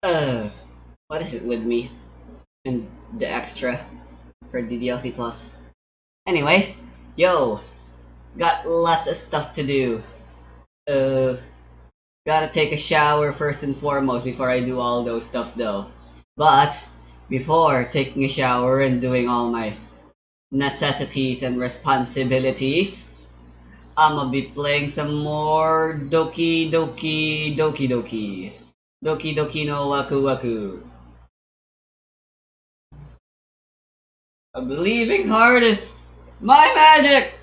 Uh, what is it with me and the extra for DDLC Plus? Anyway, yo, got lots of stuff to do. Uh, Gotta take a shower first and foremost before I do all those stuff though. But before taking a shower and doing all my necessities and responsibilities, I'ma be playing some more Doki Doki Doki Doki. Doki Doki no Waku Waku. A believing heart is my magic!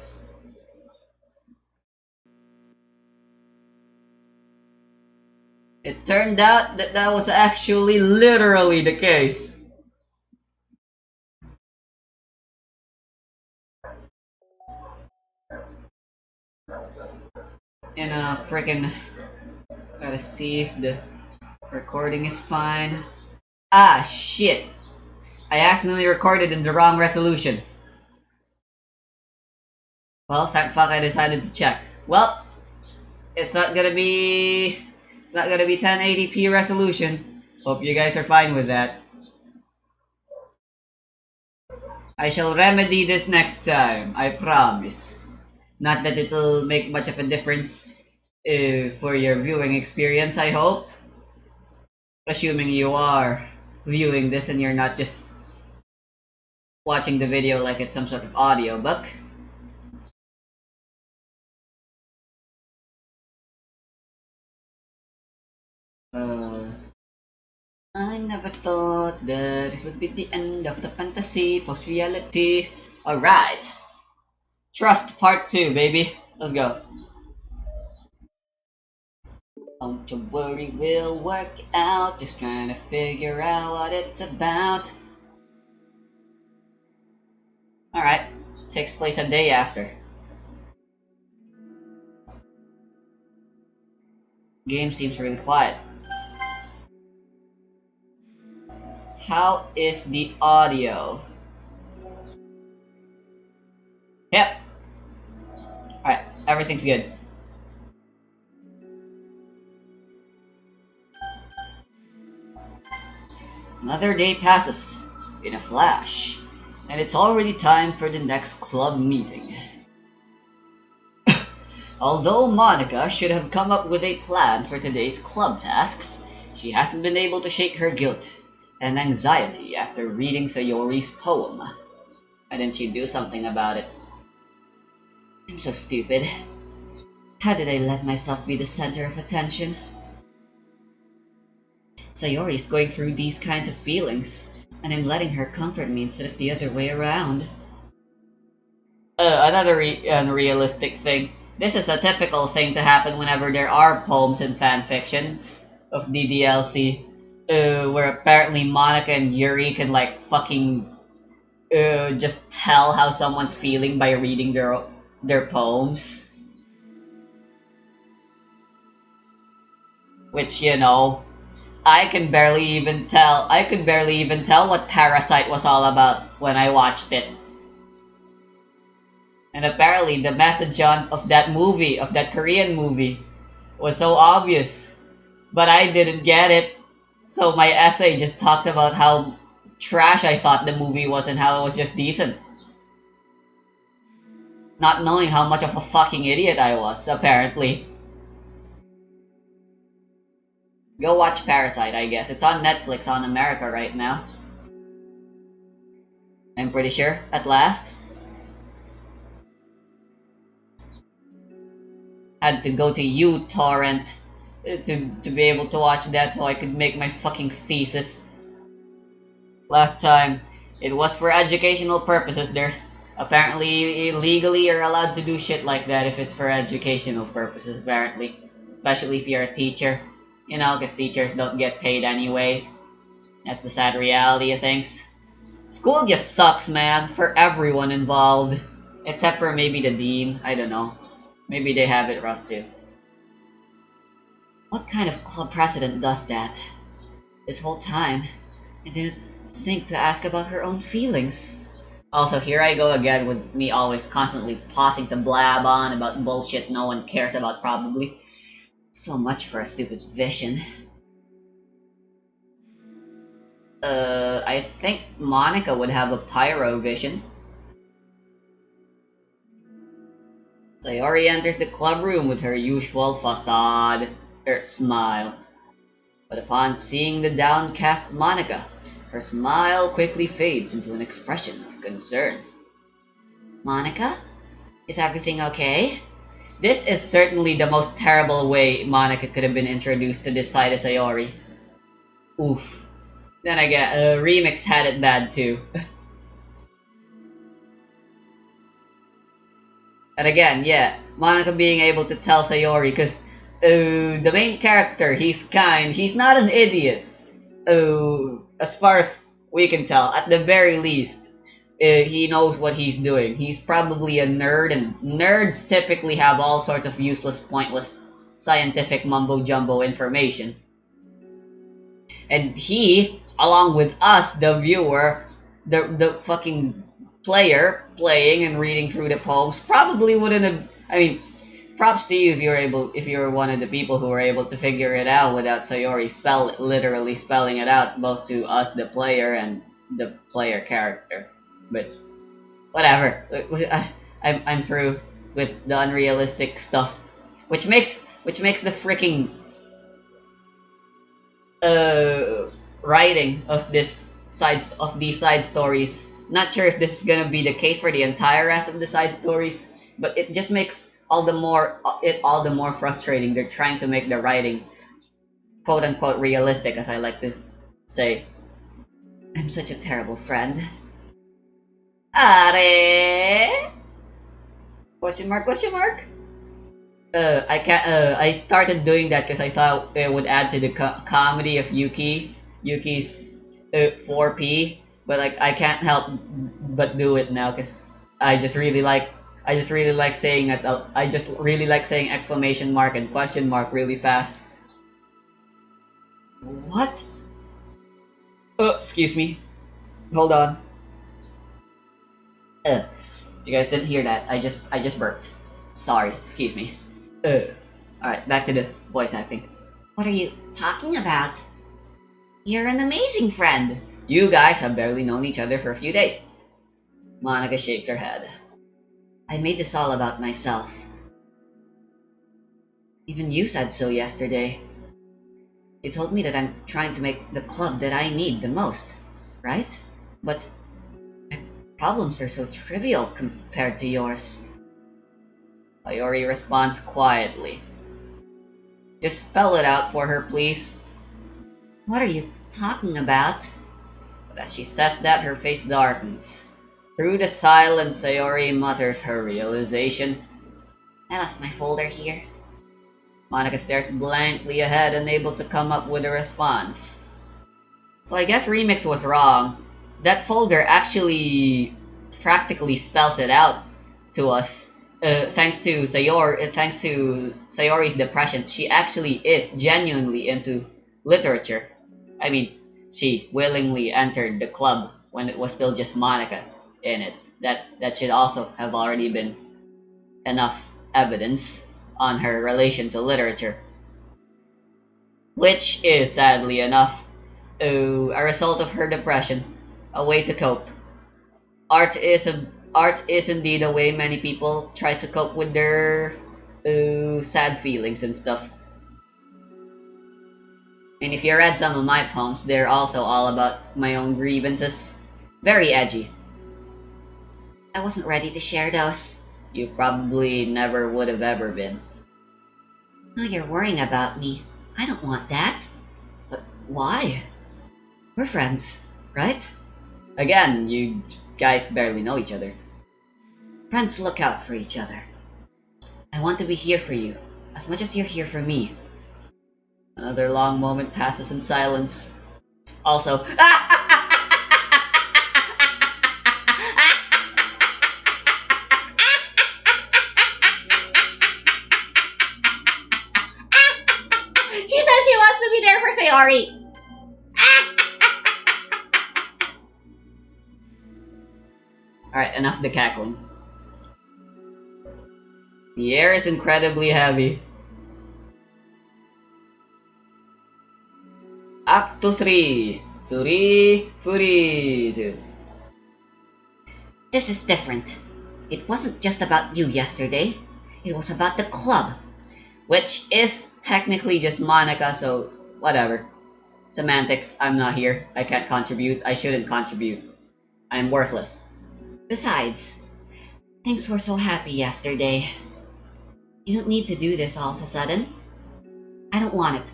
It turned out that that was actually literally the case. And freaking gotta see if the recording is fine. Ah, shit! I accidentally recorded in the wrong resolution. Well, thank fuck I decided to check. Well, it's not gonna be 1080p resolution. Hope you guys are fine with that. I shall remedy this next time, I promise. Not that it'll make much of a difference for your viewing experience, I hope. Assuming you are viewing this and you're not just watching the video like it's some sort of audiobook. I never thought that this would be the end of the fantasy post-reality. Alright. Trust part 2, baby. Let's go. Don't you worry, we'll work out. Just trying to figure out what it's about. Alright. Takes place a day after. Game seems really quiet. How is the audio? Yep. Alright, everything's good. Another day passes in a flash, and it's already time for the next club meeting. Although Monica should have come up with a plan for today's club tasks, she hasn't been able to shake her guilt and anxiety after reading Sayori's poem. Why didn't she do something about it? I'm so stupid. How did I let myself be the center of attention? Sayori's going through these kinds of feelings, and I'm letting her comfort me instead of the other way around. Another unrealistic thing. This is a typical thing to happen whenever there are poems and fanfictions of DDLC. Where apparently Monica and Yuri can like fucking just tell how someone's feeling by reading their poems. Which, you know, I could barely even tell what Parasite was all about when I watched it. And apparently the message of that movie, of that Korean movie, was so obvious. But I didn't get it. So my essay just talked about how trash I thought the movie was and how it was just decent. Not knowing how much of a fucking idiot I was, apparently. Go watch Parasite, I guess. It's on Netflix on America right now. I'm pretty sure, at last. Had to go to uTorrent to be able to watch that so I could make my fucking thesis. Last time, it was for educational purposes. There's apparently legally you're allowed to do shit like that if it's for educational purposes, apparently. Especially if you're a teacher. You know, because teachers don't get paid anyway. That's the sad reality of things. School just sucks, man, for everyone involved. Except for maybe the dean, I don't know. Maybe they have it rough too. What kind of club president does that? This whole time, I didn't think to ask about her own feelings. Also, here I go again with me always constantly pausing to blab on about bullshit no one cares about probably. So much for a stupid vision. I think Monica would have a pyro vision. Sayori enters the club room with her usual facade, smile. But upon seeing the downcast Monica, her smile quickly fades into an expression of concern. Monica? Is everything okay? This is certainly the most terrible way Monica could have been introduced to this side of Sayori. Oof. Then again, Remix had it bad too. And again, yeah, Monica being able to tell Sayori, because the main character, he's kind, he's not an idiot. As far as we can tell, at the very least, he knows what he's doing. He's probably a nerd, and nerds typically have all sorts of useless, pointless, scientific mumbo-jumbo information. And he, along with us, the viewer, the fucking player playing and reading through the poems, probably wouldn't have. I mean, props to you if you're one of the people who were able to figure it out without Sayori literally spelling it out, both to us, the player, and the player character. But whatever. I'm through with the unrealistic stuff, which makes the freaking writing of these side stories. Not sure if this is gonna be the case for the entire rest of the side stories, but it just makes all the more frustrating. They're trying to make the writing quote unquote realistic, as I like to say. I'm such a terrible friend. Are? Question mark? Question mark? I can't. I started doing that because I thought it would add to the comedy of Yuki's 4P, but like I can't help but do it now because I just really like saying it. I just really like saying exclamation mark and question mark really fast. What? Excuse me. Hold on. You guys didn't hear that. I just burped. Sorry. Excuse me. Alright, back to the voice acting. What are you talking about? You're an amazing friend. You guys have barely known each other for a few days. Monica shakes her head. I made this all about myself. Even you said so yesterday. You told me that I'm trying to make the club that I need the most, right? But my problems are so trivial compared to yours. Sayori responds quietly. Just spell it out for her, please. What are you talking about? But as she says that, her face darkens. Through the silence, Sayori mutters her realization. I left my folder here. Monica stares blankly ahead, unable to come up with a response. So I guess Remix was wrong. That folder actually practically spells it out to us. Thanks to Sayori's depression, she actually is genuinely into literature. I mean, she willingly entered the club when it was still just Monica in it. That should also have already been enough evidence on her relation to literature. Which is, sadly enough, a result of her depression, a way to cope. Art is indeed a way many people try to cope with their sad feelings and stuff. And if you read some of my poems, they're also all about my own grievances. Very edgy. I wasn't ready to share those. You probably never would have ever been. Now you're worrying about me. I don't want that. But why? We're friends, right? Again, you guys barely know each other. Friends look out for each other. I want to be here for you, as much as you're here for me. Another long moment passes in silence. Also, she says she wants to be there for Sayori. Alright, enough of the cackling. The air is incredibly heavy. Act 3. Suri Furizu. This is different. It wasn't just about you yesterday. It was about the club. Which is technically just Monica, so whatever. Semantics, I'm not here. I can't contribute. I shouldn't contribute. I'm worthless. Besides, things were so happy yesterday. You don't need to do this all of a sudden. I don't want it.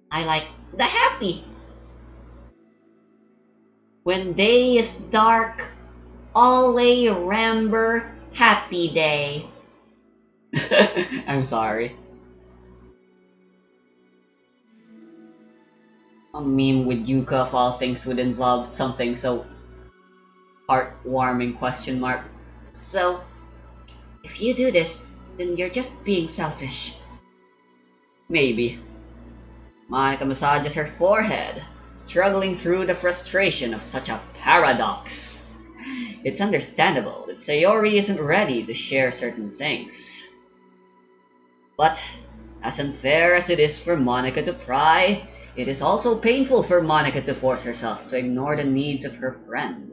I like the happy. When day is dark, always remember happy day. I'm sorry. A meme with Yuka of all things would involve something so heartwarming question mark. So, if you do this, then you're just being selfish. Maybe. Monica massages her forehead, struggling through the frustration of such a paradox. It's understandable that Sayori isn't ready to share certain things. But, as unfair as it is for Monica to pry, it is also painful for Monica to force herself to ignore the needs of her friend.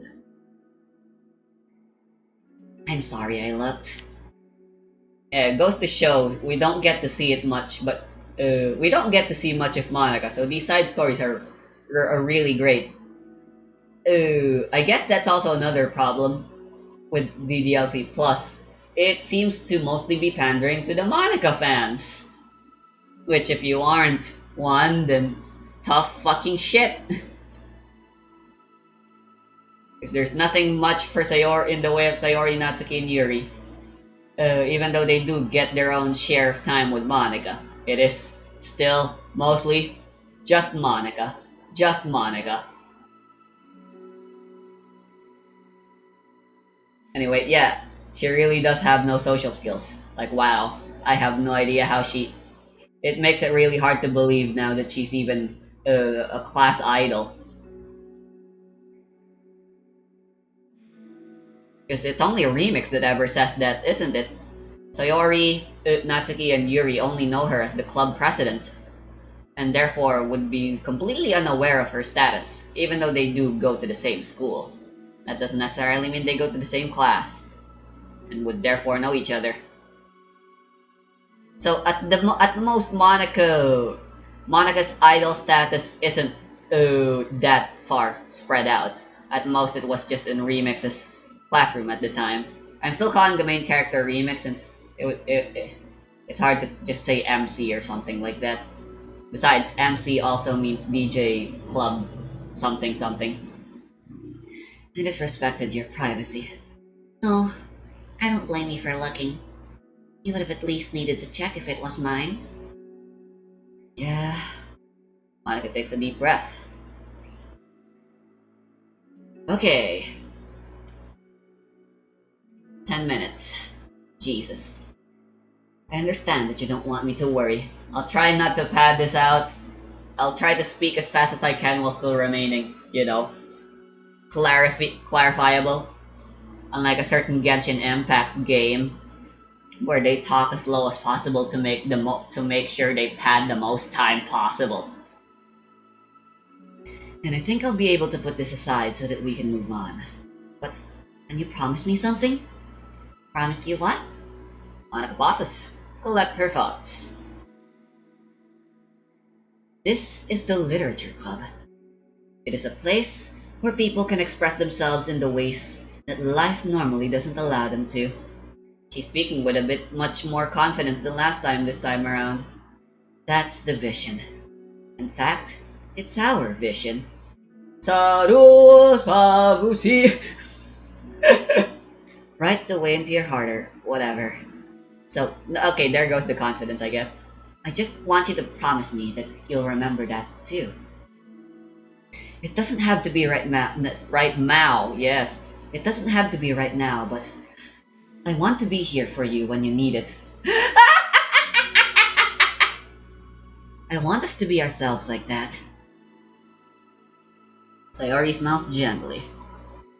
I'm sorry I looked. Yeah, it goes to show we don't get to see it much, but we don't get to see much of Monica, so these side stories are really great. I guess that's also another problem with DDLC Plus. It seems to mostly be pandering to the Monica fans. Which, if you aren't one, then tough fucking shit. Because there's nothing much for Sayori in the way of Sayori, Natsuki, and Yuri. Even though they do get their own share of time with Monica. It is still mostly just Monica. Just Monica. Anyway, yeah, she really does have no social skills. Like, wow, I have no idea how she... It makes it really hard to believe now that she's even a class idol. Because it's only a remix that ever says that, isn't it? Sayori, Natsuki, and Yuri only know her as the club president, and therefore would be completely unaware of her status, even though they do go to the same school. That doesn't necessarily mean they go to the same class, and would therefore know each other. So at most, Monica's idol status isn't that far spread out. At most, it was just in Remix's classroom at the time. I'm still calling the main character Remix since it's hard to just say MC or something like that. Besides, MC also means DJ club something something. I disrespected your privacy. No, I don't blame you for looking. You would have at least needed to check if it was mine. Yeah. Monica takes a deep breath. Okay. 10 minutes. Jesus. I understand that you don't want me to worry. I'll try not to pad this out. I'll try to speak as fast as I can while still remaining, you know, clarifiable. Unlike a certain Genshin Impact game, where they talk as low as possible to make sure they pad the most time possible. And I think I'll be able to put this aside so that we can move on. But, can you promise me something? Promise you what? Monica pauses. Collect her thoughts. This is the Literature Club. It is a place where people can express themselves in the ways that life normally doesn't allow them to. She's speaking with a bit much more confidence than last time this time around. That's the vision. In fact, it's our vision. Sarus Pabusi. Right away into your heart or whatever. So, okay, there goes the confidence, I guess. I just want you to promise me that you'll remember that too. It doesn't have to be right now, yes. It doesn't have to be right now, but I want to be here for you when you need it. I want us to be ourselves like that. Sayori smiles gently.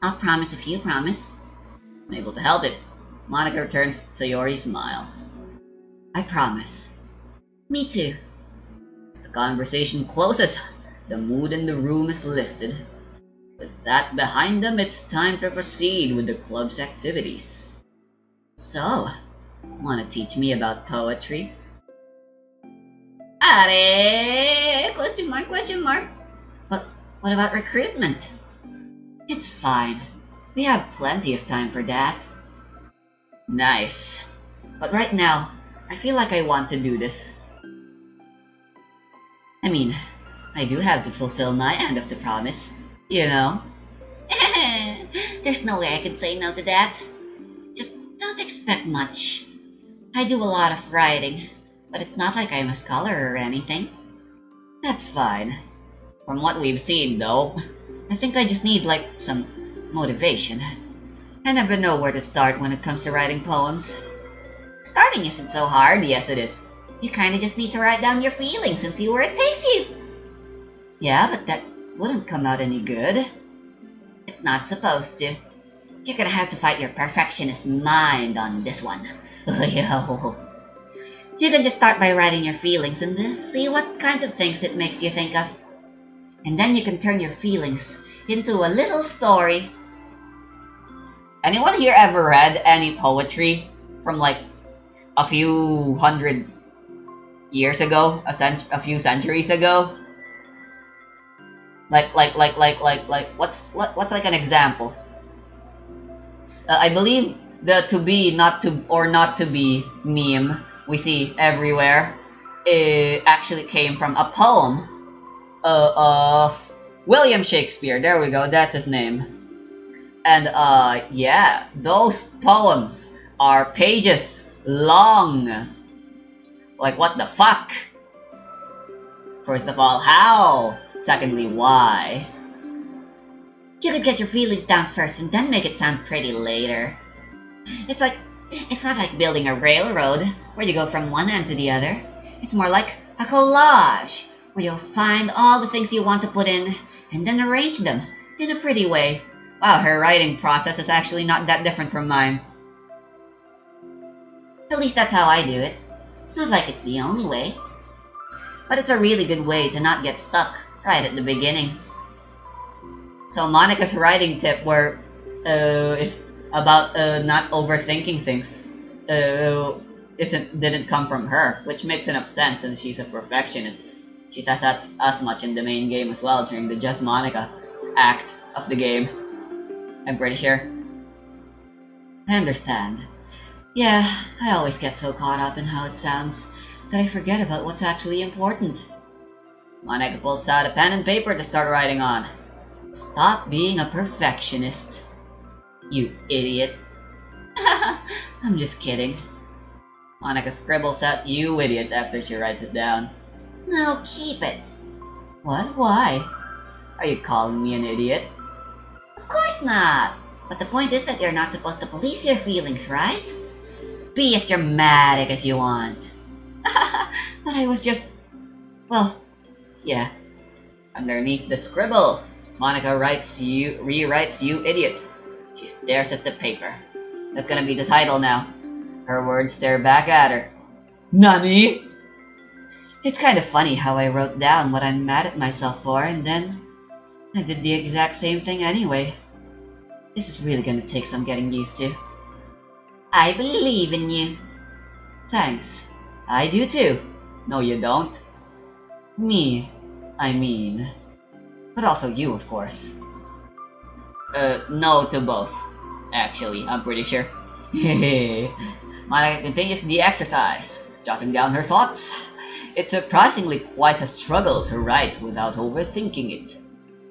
I'll promise if you promise. Unable to help it, Monica returns Sayori's smile. I promise. Me too. As the conversation closes, the mood in the room is lifted. With that behind them, it's time to proceed with the club's activities. So, wanna teach me about poetry? Are? Question mark, question mark. But what about recruitment? It's fine. We have plenty of time for that. Nice. But right now, I feel like I want to do this. I mean, I do have to fulfill my end of the promise, you know? There's no way I can say no to that. Just don't expect much. I do a lot of writing, but it's not like I'm a scholar or anything. That's fine. From what we've seen, though, I think I just need, like, some motivation. I never know where to start when it comes to writing poems. Starting isn't so hard, yes it is. You kinda just need to write down your feelings and see where it takes you. Yeah, but that wouldn't come out any good. It's not supposed to. You're gonna have to fight your perfectionist mind on this one. You can just start by writing your feelings and see what kinds of things it makes you think of. And then you can turn your feelings into a little story. Anyone here ever read any poetry from like a few hundred years ago, a few centuries ago? Like, what's like an example? I believe the to be, not to, or not to be meme we see everywhere, it actually came from a poem of William Shakespeare. There we go, that's his name. And yeah, those poems are pages long. Like, what the fuck? First of all, how? Secondly, why? You could get your feelings down first and then make it sound pretty later. It's not like building a railroad where you go from one end to the other. It's more like a collage where you'll find all the things you want to put in and then arrange them in a pretty way. Wow, her writing process is actually not that different from mine. At least that's how I do it. It's not like it's the only way. But it's a really good way to not get stuck right at the beginning. So Monica's writing tip were about not overthinking things didn't come from her, which makes enough sense since she's a perfectionist. She says that as much in the main game as well during the Just Monica act of the game. I'm pretty sure. I understand. Yeah, I always get so caught up in how it sounds that I forget about what's actually important. Monica pulls out a pen and paper to start writing on. Stop being a perfectionist. You idiot. I'm just kidding. Monica scribbles out "you idiot" after she writes it down. No, keep it. What? Why? Are you calling me an idiot? Of course not. But the point is that you're not supposed to police your feelings, right? Be as dramatic as you want. But I was just... well, yeah. Underneath the scribble, Monica rewrites "you idiot." She stares at the paper. That's gonna be the title now. Her words stare back at her. Nani? It's kind of funny how I wrote down what I'm mad at myself for, and then I did the exact same thing anyway. This is really gonna take some getting used to. I believe in you. Thanks. I do too. No, you don't. Me, I mean. But also you, of course. No to both. Actually, I'm pretty sure. Monica continues the exercise, jotting down her thoughts. It's surprisingly quite a struggle to write without overthinking it.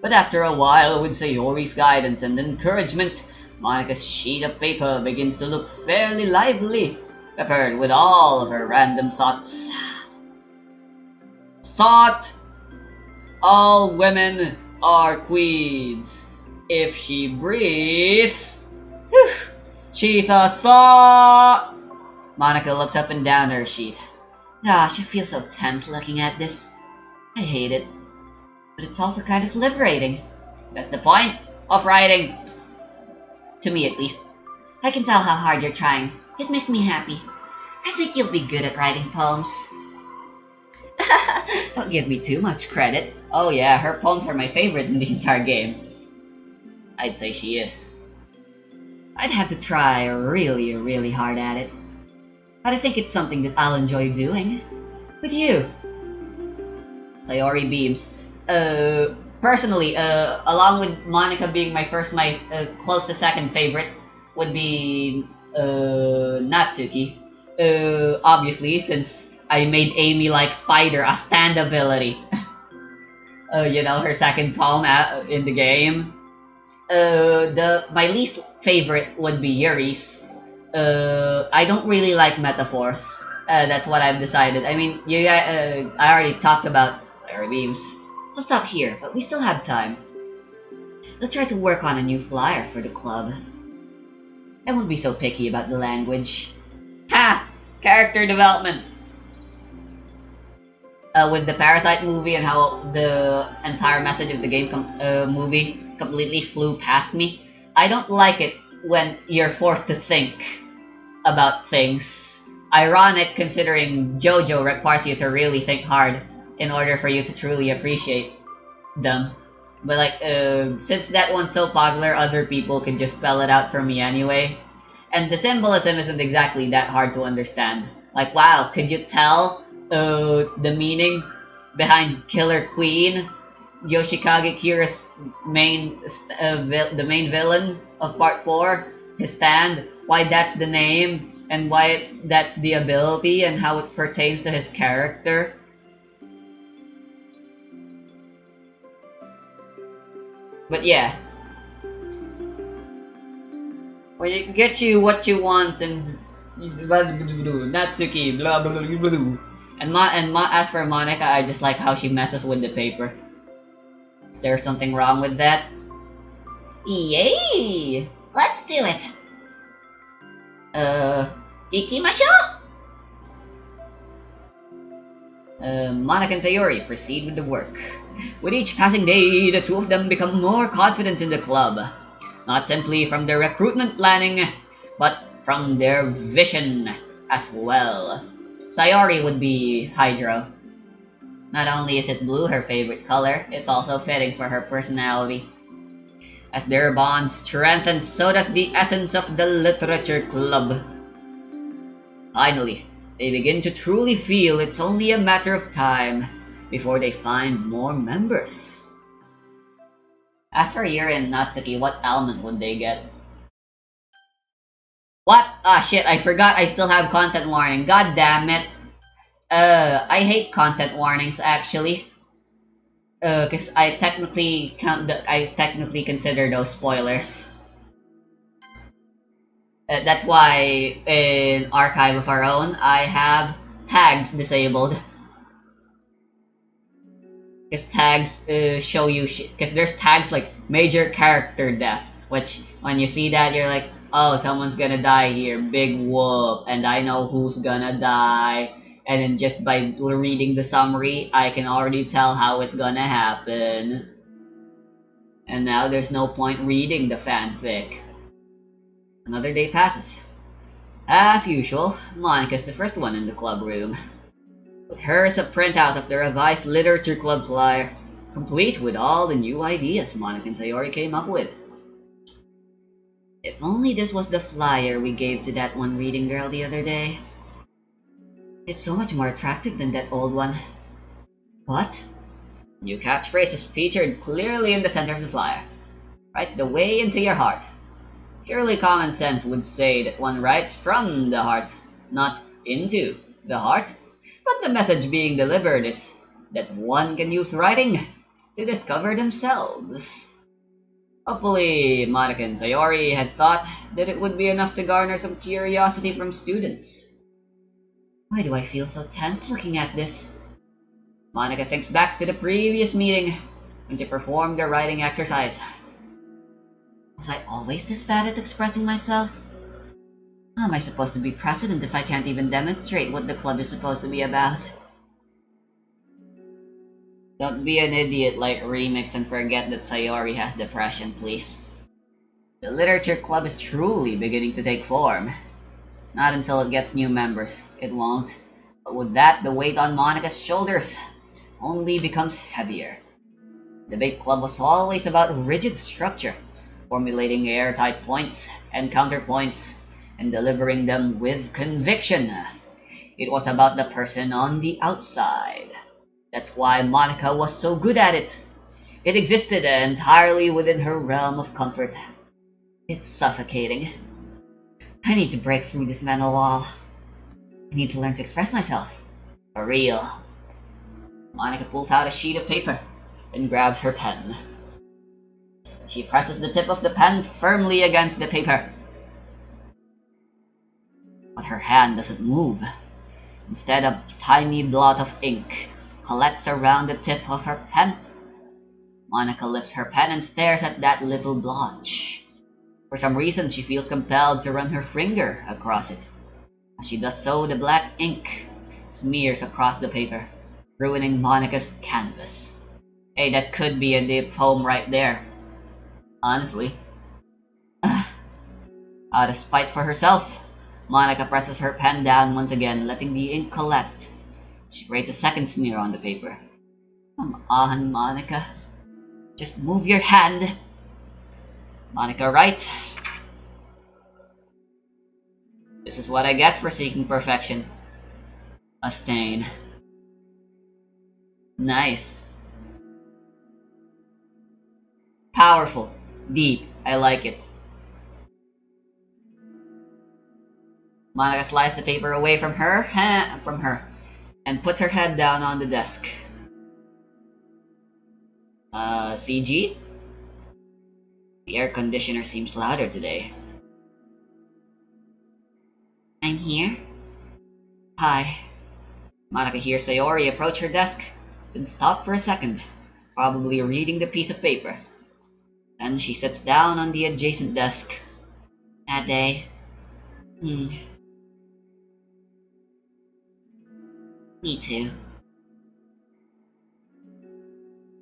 But after a while, with Sayori's guidance and encouragement, Monica's sheet of paper begins to look fairly lively, peppered with all of her random thoughts. Thought! All women are queens. If she breathes, she's a thought! Monica looks up and down her sheet. Gosh, I feel so tense looking at this. I hate it. But it's also kind of liberating. That's the point of writing. To me, at least. I can tell how hard you're trying. It makes me happy. I think you'll be good at writing poems. Don't give me too much credit. Oh yeah, her poems are my favorite in the entire game. I'd say she is. I'd have to try really, really hard at it. But I think it's something that I'll enjoy doing. With you. Sayori beams. Personally, along with Monica being my close to second favorite, would be Natsuki. Obviously, since I made Amy like Spider a stand ability. You know, her second poem in the game. The my least favorite would be Yuri's. I don't really like metaphors. That's what I've decided. I mean, I already talked about fire beams. I'll stop here, but we still have time. Let's try to work on a new flyer for the club. I won't be so picky about the language. Ha! Character development. With the Parasite movie and how the entire message of the game movie completely flew past me, I don't like it when you're forced to think about things. Ironic considering JoJo requires you to really think hard in order for you to truly appreciate them. But like, since that one's so popular, other people can just spell it out for me anyway. And the symbolism isn't exactly that hard to understand. Like, wow, could you tell the meaning behind Killer Queen, Yoshikage Kira's the main villain of Part 4, his stand, why that's the name, and why that's the ability, and how it pertains to his character? But yeah, when it gets you what you want, and Natsuki, blah blah blah blah blah. As for Monica, I just like how she messes with the paper. Is there something wrong with that? Yay! Let's do it! Ikimashou! Monica and Sayori proceed with the work. With each passing day, the two of them become more confident in the club. Not simply from their recruitment planning, but from their vision as well. Sayori would be Hydro. Not only is it blue her favorite color, it's also fitting for her personality. As their bond strengthens, so does the essence of the literature club. Finally, they begin to truly feel it's only a matter of time before they find more members. As for Yuri and Natsuki, what element would they get? What? Ah shit, I forgot I still have content warning. God damn it. I hate content warnings actually. Cause I technically consider those spoilers. That's why in Archive of Our Own, I have tags disabled. Cause tags show you cause there's tags like major character death, which when you see that you're like, oh, someone's gonna die here, big whoop, and I know who's gonna die. And then just by reading the summary, I can already tell how it's gonna happen. And now there's no point reading the fanfic. Another day passes. As usual, Monica's the first one in the club room. With her is a printout of the revised Literature Club flyer, complete with all the new ideas Monica and Sayori came up with. If only this was the flyer we gave to that one reading girl the other day. It's so much more attractive than that old one. What? New catchphrase is featured clearly in the center of the flyer. Write the way into your heart. Purely common sense would say that one writes from the heart, not into the heart. But the message being delivered is that one can use writing to discover themselves. Hopefully, Monica and Sayori had thought that it would be enough to garner some curiosity from students. Why do I feel so tense looking at this? Monica thinks back to the previous meeting when she performed the writing exercise. Was I always this bad at expressing myself? How am I supposed to be president if I can't even demonstrate what the club is supposed to be about? Don't be an idiot like Remix and forget that Sayori has depression, please. The literature club is truly beginning to take form. Not until it gets new members. It won't. But with that, the weight on Monica's shoulders only becomes heavier. The big club was always about rigid structure, formulating airtight points and counterpoints, and delivering them with conviction. It was about the person on the outside. That's why Monica was so good at it. It existed entirely within her realm of comfort. It's suffocating. I need to break through this mental wall. I need to learn to express myself. For real. Monica pulls out a sheet of paper and grabs her pen. She presses the tip of the pen firmly against the paper. But her hand doesn't move. Instead, a tiny blot of ink collects around the tip of her pen. Monica lifts her pen and stares at that little blotch. For some reason, she feels compelled to run her finger across it. As she does so, the black ink smears across the paper, ruining Monica's canvas. Hey, that could be a deep poem right there. Honestly. Out of spite for herself, Monica presses her pen down once again, letting the ink collect. She creates a second smear on the paper. Come on, Monica. Just move your hand. Monica, right? This is what I get for seeking perfection. A stain. Nice. Powerful. Deep. I like it. Monica slides the paper away from her, and puts her head down on the desk. CG? The air conditioner seems louder today. I'm here? Hi. Monica hears Sayori approach her desk, then stop for a second, probably reading the piece of paper. Then she sits down on the adjacent desk. Bad day. Me too.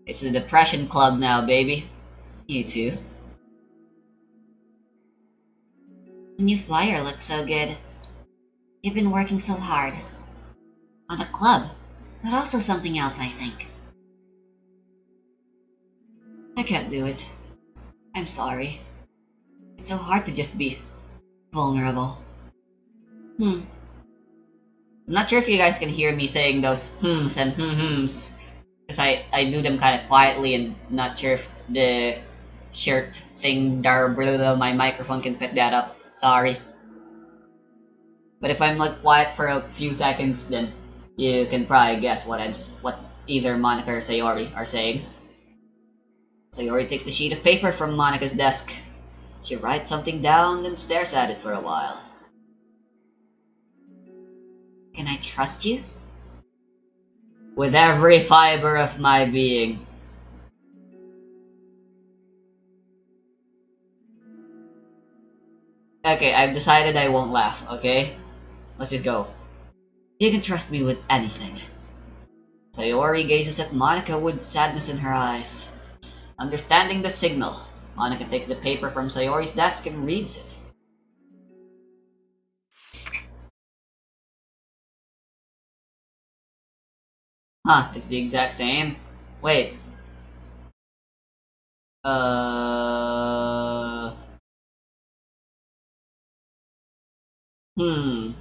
It's the depression club now, baby. You too. The new flyer looks so good. You've been working so hard. On a club, but also something else, I think. I can't do it. I'm sorry. It's so hard to just be vulnerable. I'm not sure if you guys can hear me saying those hms and hms. Because I do them kind of quietly and not sure if the shirt thing my microphone can pick that up. Sorry. But if I'm like quiet for a few seconds, then you can probably guess what either Monica or Sayori are saying. Sayori takes the sheet of paper from Monica's desk. She writes something down, then stares at it for a while. Can I trust you? With every fiber of my being. Okay, I've decided I won't laugh, okay? Let's just go. You can trust me with anything. Sayori gazes at Monica with sadness in her eyes. Understanding the signal, Monica takes the paper from Sayori's desk and reads it. Huh, it's the exact same. Wait. Hmm.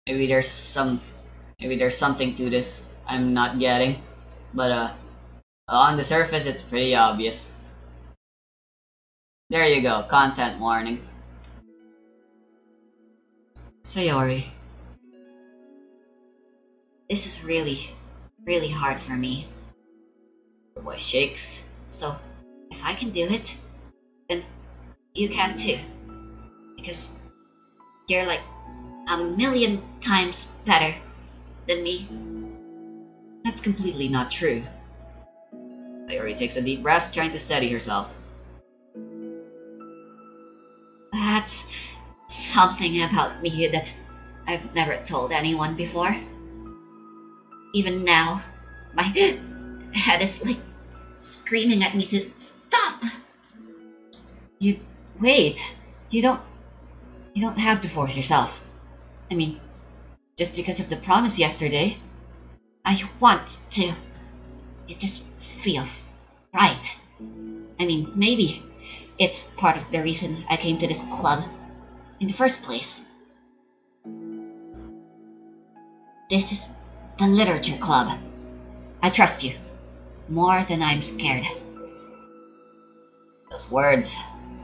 Maybe there's something to this I'm not getting. But on the surface it's pretty obvious. There you go, content warning. Sayori. This is really hard for me. Her voice shakes. So, if I can do it, then you can too. Because you're like a million times better than me. That's completely not true. Sayori takes a deep breath, trying to steady herself. That's something about me that I've never told anyone before. Even now, my head is like screaming at me to stop. Wait. You don't have to force yourself. I mean, just because of the promise yesterday. I want to. It just feels right. I mean, maybe it's part of the reason I came to this club in the first place. This is the literature club. I trust you more than I'm scared. Those words,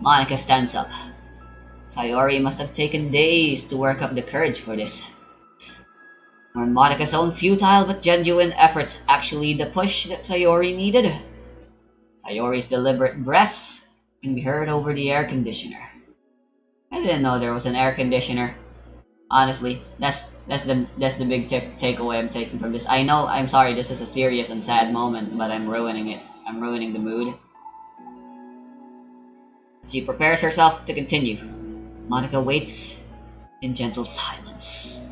Monica stands up. Sayori must have taken days to work up the courage for this. Were Monica's own futile but genuine efforts actually the push that Sayori needed? Sayori's deliberate breaths can be heard over the air conditioner. I didn't know there was an air conditioner. Honestly, that's the big takeaway I'm taking from this. I know, I'm sorry, this is a serious and sad moment, but I'm ruining it. I'm ruining the mood. She prepares herself to continue. Monica waits in gentle silence.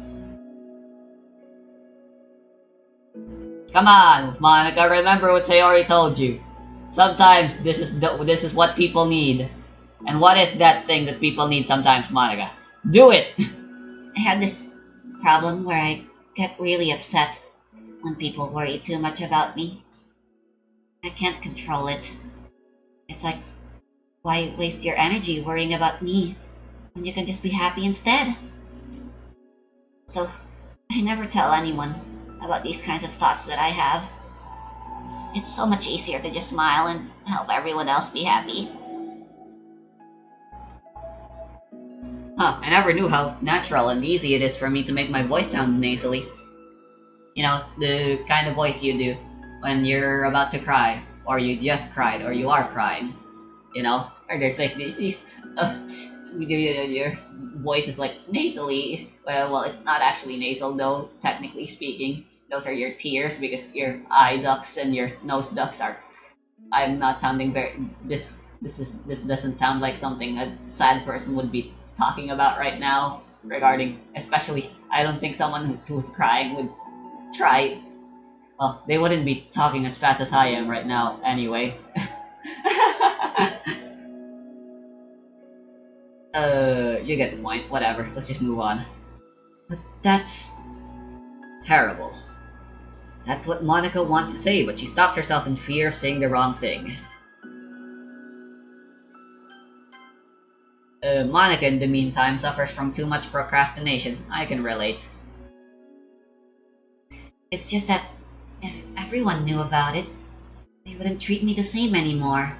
Come on, Monica, remember what Sayori told you. Sometimes this is what people need. And what is that thing that people need sometimes, Monica? Do it! I have this problem where I get really upset when people worry too much about me. I can't control it. It's like, why waste your energy worrying about me when you can just be happy instead? So, I never tell anyone about these kinds of thoughts that I have. It's so much easier to just smile and help everyone else be happy. Huh, I never knew how natural and easy it is for me to make my voice sound nasally. You know, the kind of voice you do when you're about to cry, or you just cried, or you are crying. You know? Or there's like this, your voice is like nasally. Well, it's not actually nasal though, technically speaking. Those are your tears because your eye ducts and your nose ducts are. I'm not sounding very. This doesn't sound like something a sad person would be talking about right now. Regarding, especially, I don't think someone who's crying would try. Well, they wouldn't be talking as fast as I am right now, anyway. You get the point. Whatever. Let's just move on. But that's terrible. That's what Monica wants to say, but she stops herself in fear of saying the wrong thing. Monica, in the meantime, suffers from too much procrastination. I can relate. It's just that if everyone knew about it, they wouldn't treat me the same anymore.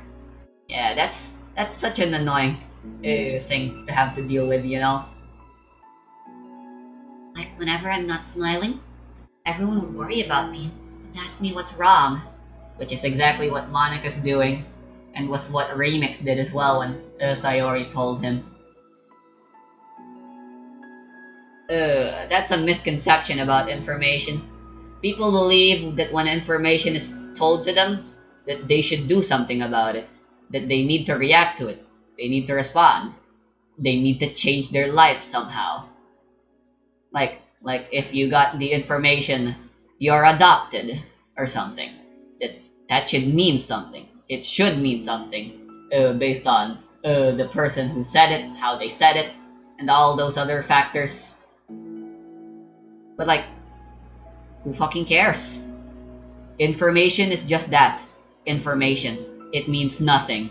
Yeah, that's such an annoying thing to have to deal with, you know? Like, whenever I'm not smiling, everyone would worry about me and ask me what's wrong. Which is exactly what Monica's doing, and was what Remix did as well when Sayori told him. That's a misconception about information. People believe that when information is told to them, that they should do something about it. That they need to react to it. They need to respond. They need to change their life somehow. Like if you got the information, you're adopted or something. That should mean something. It should mean something based on the person who said it, how they said it, and all those other factors. But like, who fucking cares? Information is just that. Information. It means nothing.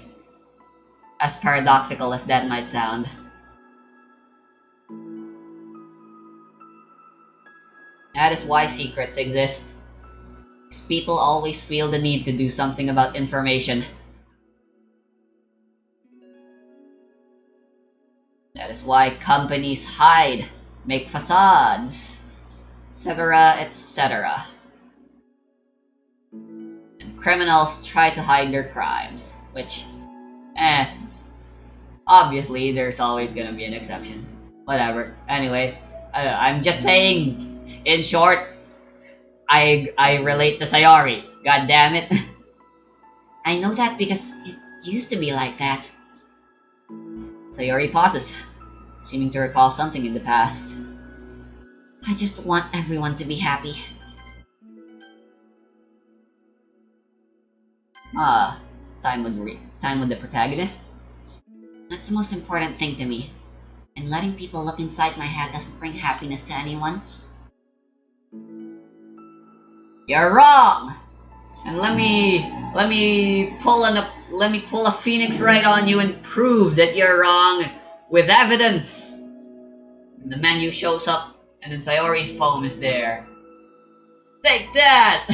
As paradoxical as that might sound. That is why secrets exist. Because people always feel the need to do something about information. That is why companies hide, make facades, etc., etc. And criminals try to hide their crimes, which, obviously there's always gonna be an exception. Whatever. Anyway, I'm just saying, in short, I relate to Sayori. God damn it. I know that because it used to be like that. Sayori pauses, seeming to recall something in the past. I just want everyone to be happy. Time with the protagonist. That's the most important thing to me. And letting people look inside my head doesn't bring happiness to anyone. You're wrong! And let me pull a phoenix right on you and prove that you're wrong with evidence. And the menu shows up, and then Sayori's poem is there. Take that!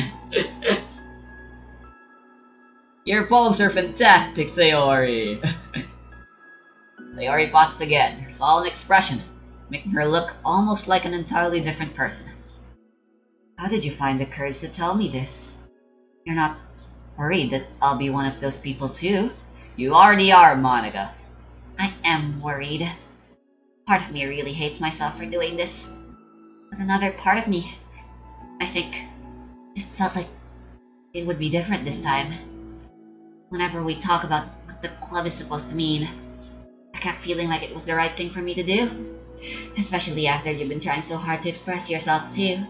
Your poems are fantastic, Sayori. Sayori pauses again, her solemn expression, making her look almost like an entirely different person. How did you find the courage to tell me this? You're not worried that I'll be one of those people too? You already are, Monica. I am worried. Part of me really hates myself for doing this. But another part of me, I think, just felt like it would be different this time. Whenever we talk about what the club is supposed to mean, I kept feeling like it was the right thing for me to do. Especially after you've been trying so hard to express yourself too.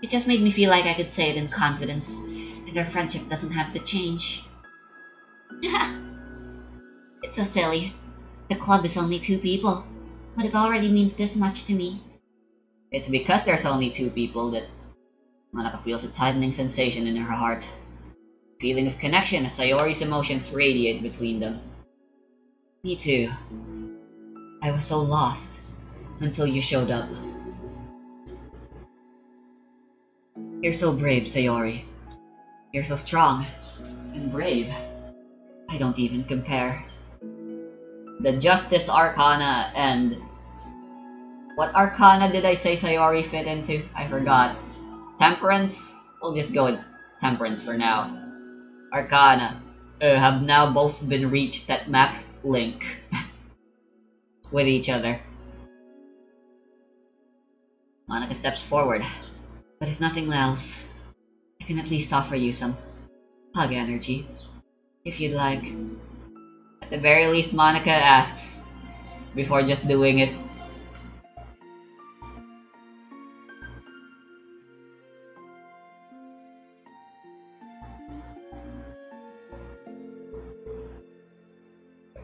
It just made me feel like I could say it in confidence, and our friendship doesn't have to change. It's so silly. The club is only 2 people, but it already means this much to me. It's because there's only 2 people that Monica feels a tightening sensation in her heart. A feeling of connection as Sayori's emotions radiate between them. Me too. I was so lost until you showed up. You're so brave, Sayori. You're so strong and brave. I don't even compare. The Justice Arcana and... What Arcana did I say Sayori fit into? I forgot. Temperance? We'll just go with Temperance for now. Arcana have now both been reached at max link with each other. Monica steps forward. But if nothing else, I can at least offer you some hug energy, if you'd like. At the very least, Monica asks, before just doing it.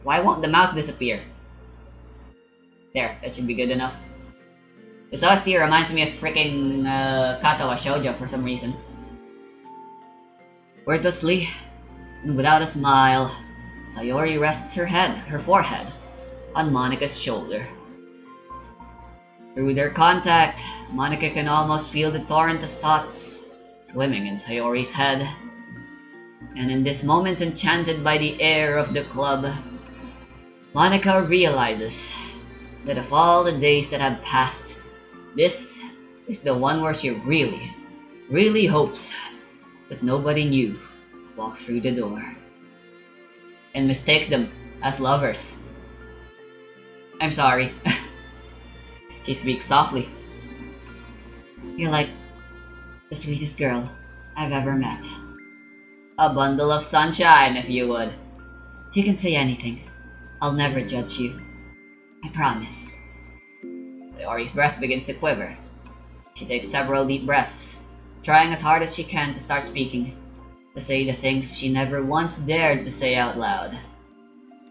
Why won't the mouse disappear? There, that should be good enough. This OST reminds me of freaking Katawa Shoujo for some reason. Wordlessly, and without a smile, Sayori rests her forehead, on Monica's shoulder. Through their contact, Monica can almost feel the torrent of thoughts swimming in Sayori's head. And in this moment enchanted by the air of the club, Monica realizes that of all the days that have passed, this is the one where she really, really hopes that nobody new walks through the door and mistakes them as lovers. I'm sorry. She speaks softly. You're like the sweetest girl I've ever met. A bundle of sunshine, if you would. You can say anything. I'll never judge you. I promise. Sayori's breath begins to quiver. She takes several deep breaths, trying as hard as she can to start speaking, to say the things she never once dared to say out loud.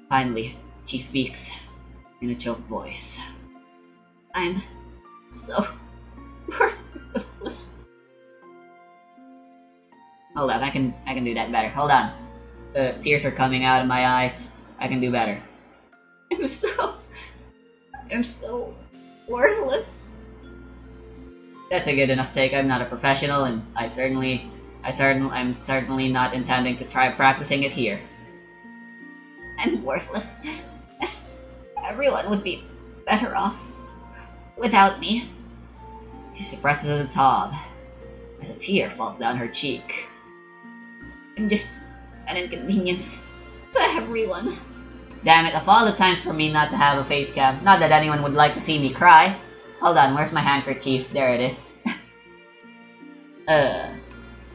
Finally, she speaks in a choked voice. I'm so worthless. Hold on, I can do that better. Hold on. Tears are coming out of my eyes. I can do better. I'm so worthless. That's a good enough take. I'm not a professional, and I'm certainly not intending to try practicing it here. I'm worthless. Everyone would be better off without me. She suppresses a sob as a tear falls down her cheek. I'm just an inconvenience to everyone. Damn it, of all the times for me not to have a face cam, not that anyone would like to see me cry. Hold on, where's my handkerchief? There it is.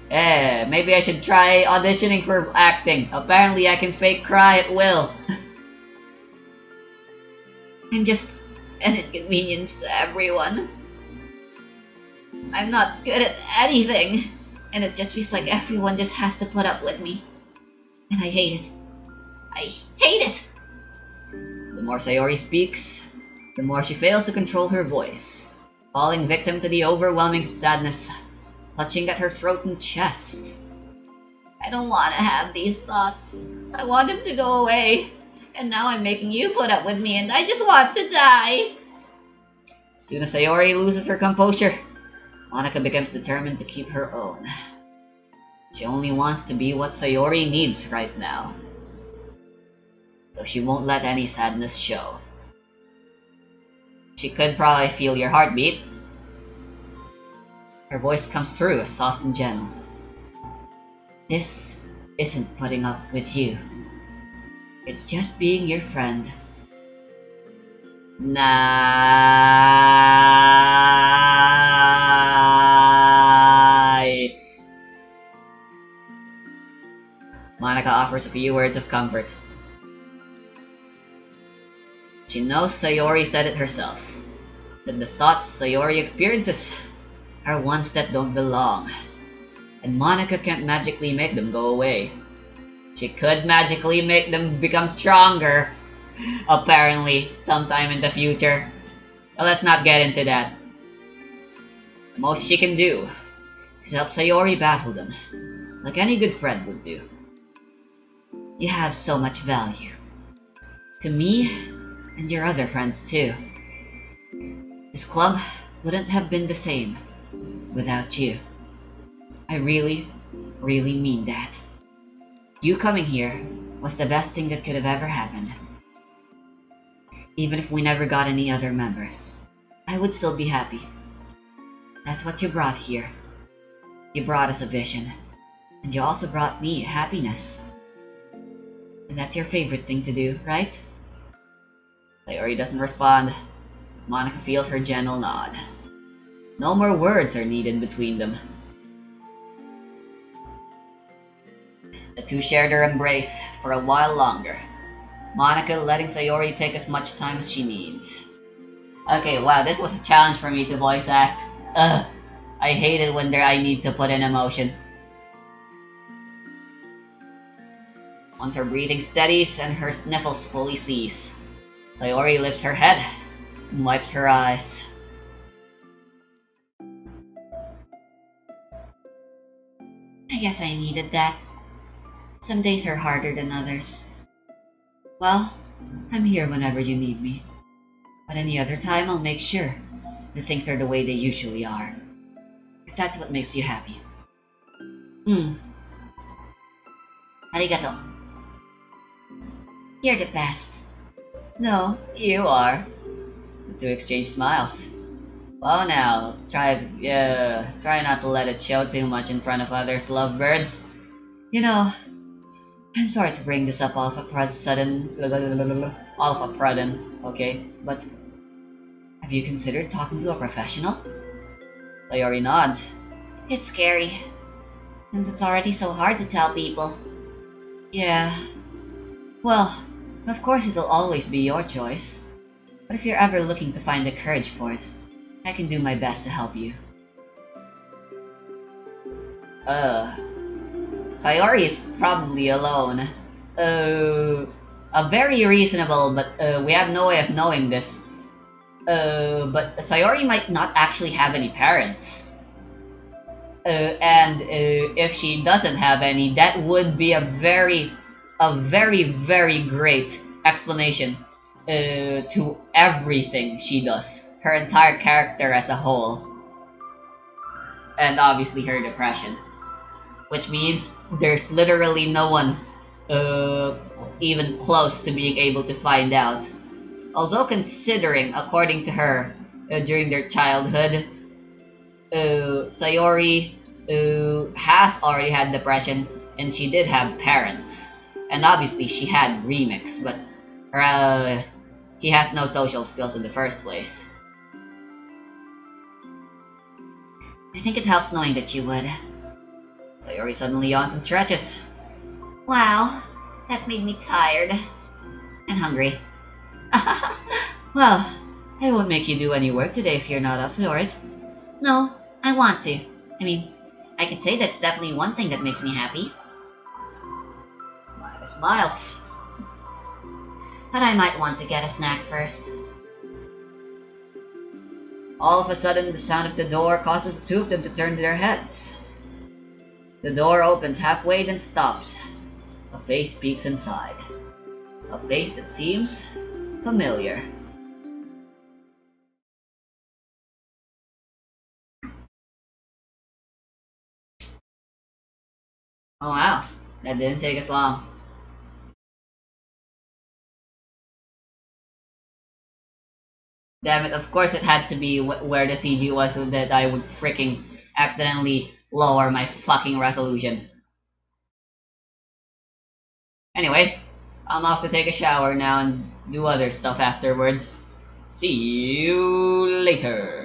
Maybe I should try auditioning for acting. Apparently I can fake cry at will. I'm just an inconvenience to everyone. I'm not good at anything, and it just feels like everyone just has to put up with me. And I hate it. I hate it! The more Sayori speaks, the more she fails to control her voice, falling victim to the overwhelming sadness clutching at her throat and chest. I don't want to have these thoughts. I want them to go away. And now I'm making you put up with me and I just want to die. As soon as Sayori loses her composure, Monica becomes determined to keep her own. She only wants to be what Sayori needs right now. So she won't let any sadness show. She could probably feel your heartbeat. Her voice comes through as soft and gentle. This isn't putting up with you. It's just being your friend. Nice. Monica offers a few words of comfort. She knows Sayori said it herself, that the thoughts Sayori experiences are ones that don't belong, and Monica can't magically make them go away. She could magically make them become stronger, apparently, sometime in the future. But let's not get into that. The most she can do is help Sayori battle them, like any good friend would do. You have so much value. To me, and your other friends too. This club wouldn't have been the same without you. I really, really mean that. You coming here was the best thing that could have ever happened. Even if we never got any other members, I would still be happy. That's what you brought here. You brought us a vision, and you also brought me happiness. And that's your favorite thing to do, right? Sayori doesn't respond. Monica feels her gentle nod. No more words are needed between them. The two shared their embrace for a while longer, Monica letting Sayori take as much time as she needs. Okay, wow, this was a challenge for me to voice act. Ugh, I hate it when I need to put in emotion. Once her breathing steadies and her sniffles fully cease, Sayori lifts her head and wipes her eyes. I guess I needed that. Some days are harder than others. Well, I'm here whenever you need me. But any other time, I'll make sure that things are the way they usually are. If that's what makes you happy. Arigato. You're the best. No, you are. The two exchange smiles. Well now, try not to let it show too much in front of others, lovebirds. You know, I'm sorry to bring this up all of a sudden, okay? But have you considered talking to a professional? Sayori nods. It's scary, and it's already so hard to tell people. Yeah. Well, of course it'll always be your choice. But if you're ever looking to find the courage for it, I can do my best to help you. Sayori is probably alone. A very reasonable, but we have no way of knowing this. But Sayori might not actually have any parents. And if she doesn't have any, that would be a very, very great explanation to everything she does. Her entire character as a whole. And obviously her depression. Which means there's literally no one even close to being able to find out. Although considering, according to her, during their childhood, Sayori has already had depression and she did have parents. And obviously she had Remix, but he has no social skills in the first place. I think it helps knowing that you would. Sayori suddenly yawns and stretches. Wow, that made me tired. And hungry. Well, I won't make you do any work today if you're not up for it. No, I want to. I mean, I can say that's definitely one thing that makes me happy. Monica smiles. But I might want to get a snack first. All of a sudden, the sound of the door causes the two of them to turn their heads. The door opens halfway, then stops. A face peeks inside. A face that seems familiar. Oh wow, that didn't take us long. Damn it, of course it had to be where the CG was so that I would freaking accidentally lower my fucking resolution. Anyway, I'm off to take a shower now and do other stuff afterwards. See you later.